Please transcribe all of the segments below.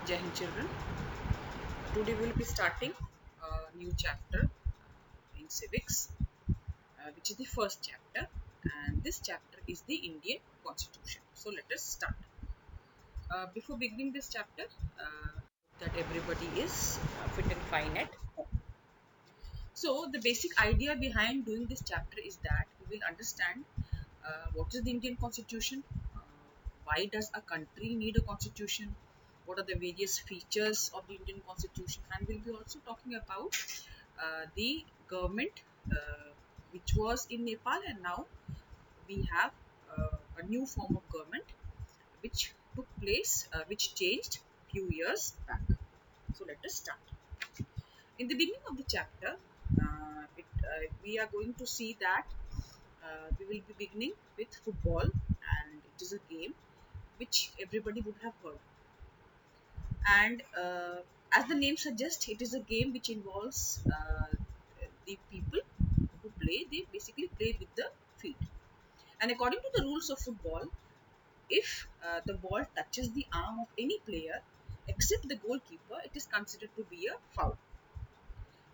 Jai Hind children. Today we will be starting a new chapter in civics, which is the first chapter, and this chapter is the Indian Constitution. So let us start. Before beginning this chapter, that everybody is fit and fine at home. So the basic idea behind doing this chapter is that we will understand what is the Indian Constitution, uh, why does a country need a constitution, what are the various features of the Indian Constitution, and we'll be also talking about the government which was in Nepal, and now we have a new form of government which took place, which changed few years back. So let us start. In the beginning of the chapter, we are going to see that we will be beginning with football, and it is a game which everybody would have heard. And as the name suggests, it is a game which involves the people who play. They basically play with the feet. And according to the rules of football, if the ball touches the arm of any player except the goalkeeper, it is considered to be a foul.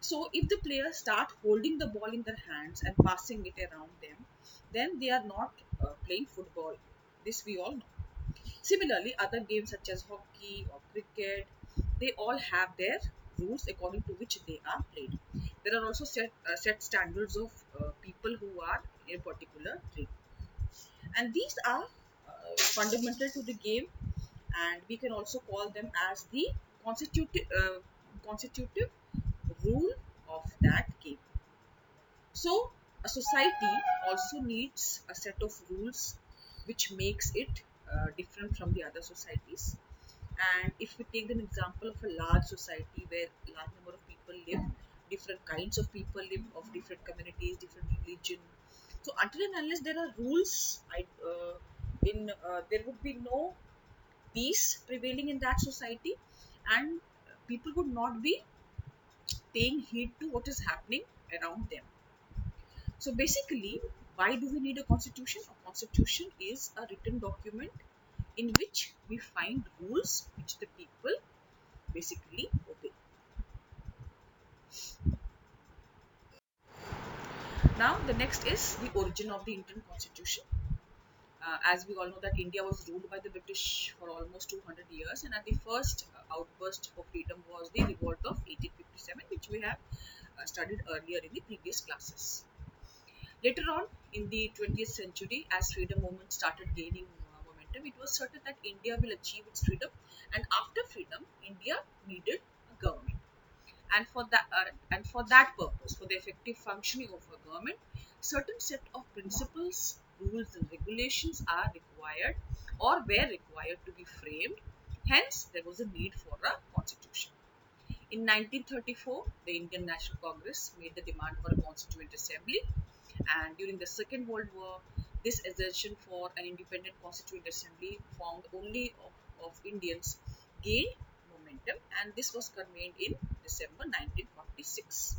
So if the players start holding the ball in their hands and passing it around them, then they are not playing football. This we all know. Similarly, other games such as hockey or cricket, they all have their rules according to which they are played. There are also set standards of people who are in a particular game, and these are fundamental to the game, and we can also call them as the constitutive rule of that game. So a society also needs a set of rules which makes it different from the other societies. And if we take an example of a large society where a large number of people live, different kinds of people live of different communities, different religion. So until and unless there are rules, there would be no peace prevailing in that society, and people would not be paying heed to what is happening around them. So basically, why do we need a constitution? A constitution is a written document in which we find rules which the people basically obey. Now, the next is the origin of the Indian Constitution. As we all know that India was ruled by the British for almost 200 years, and at the first outburst of freedom was the revolt of 1857, which we have studied earlier in the previous classes. Later on, in the 20th century, as freedom movement started gaining momentum, it was certain that India will achieve its freedom. And after freedom, India needed a government. And for that purpose, for the effective functioning of a government, certain set of principles, rules, and regulations are required or were required to be framed. Hence, there was a need for a constitution. In 1934, the Indian National Congress made the demand for a constituent assembly, and during the Second World War, this assertion for an independent constituent assembly formed only of Indians gained momentum, and this was convened in December 1946.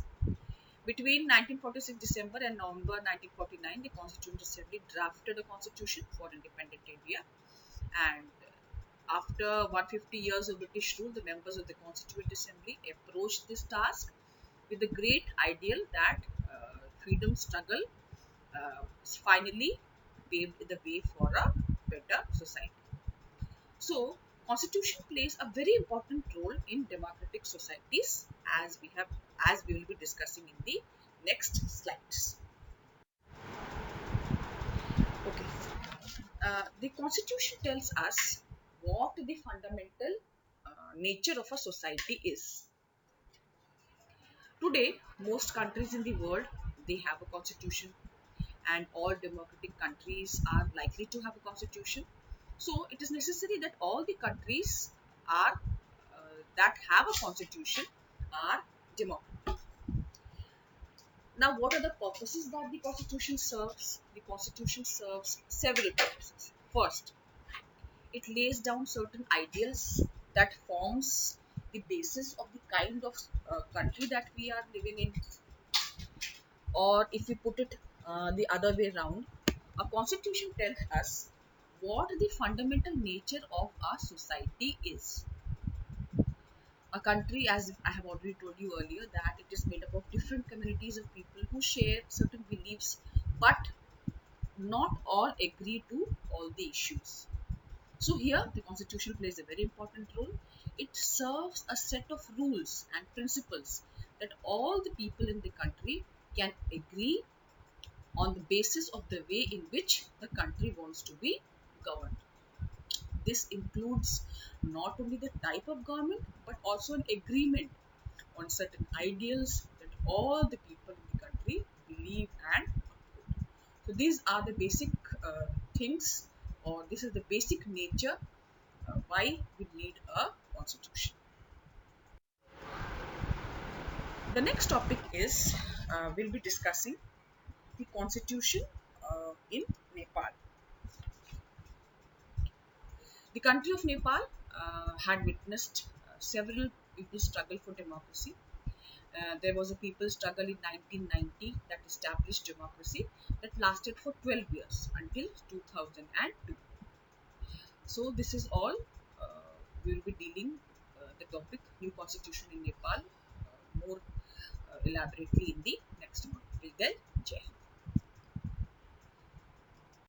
Between 1946 December and November 1949, the Constituent Assembly drafted a constitution for independent India, and after 150 years of British rule, the members of the Constituent Assembly approached this task with the great ideal that freedom struggle finally paved the way for a better society. So, constitution plays a very important role in democratic societies, as we will be discussing in the next slides. Okay, the constitution tells us what the fundamental nature of a society is. Today, most countries in the world, they have a constitution, and all democratic countries are likely to have a constitution. So it is necessary that all the countries are that have a constitution are democratic. Now, what are the purposes that the constitution serves? The constitution serves several purposes. First, it lays down certain ideals that forms the basis of the kind of country that we are living in. Or if we put it the other way around, a constitution tells us what the fundamental nature of our society is. A country, as I have already told you earlier, that it is made up of different communities of people who share certain beliefs, but not all agree to all the issues. So here the constitution plays a very important role. It serves a set of rules and principles that all the people in the country can agree on the basis of the way in which the country wants to be governed. This includes not only the type of government but also an agreement on certain ideals that all the people in the country believe and uphold. So these are the basic things, or this is the basic nature why we need a constitution. The next topic is we'll be discussing the constitution in Nepal. The country of Nepal had witnessed several people's struggle for democracy. There was a people's struggle in 1990 that established democracy that lasted for 12 years until 2002. So this is all. We will be dealing the topic new constitution in Nepal more elaborately in the next month. Till then, Jai Hind.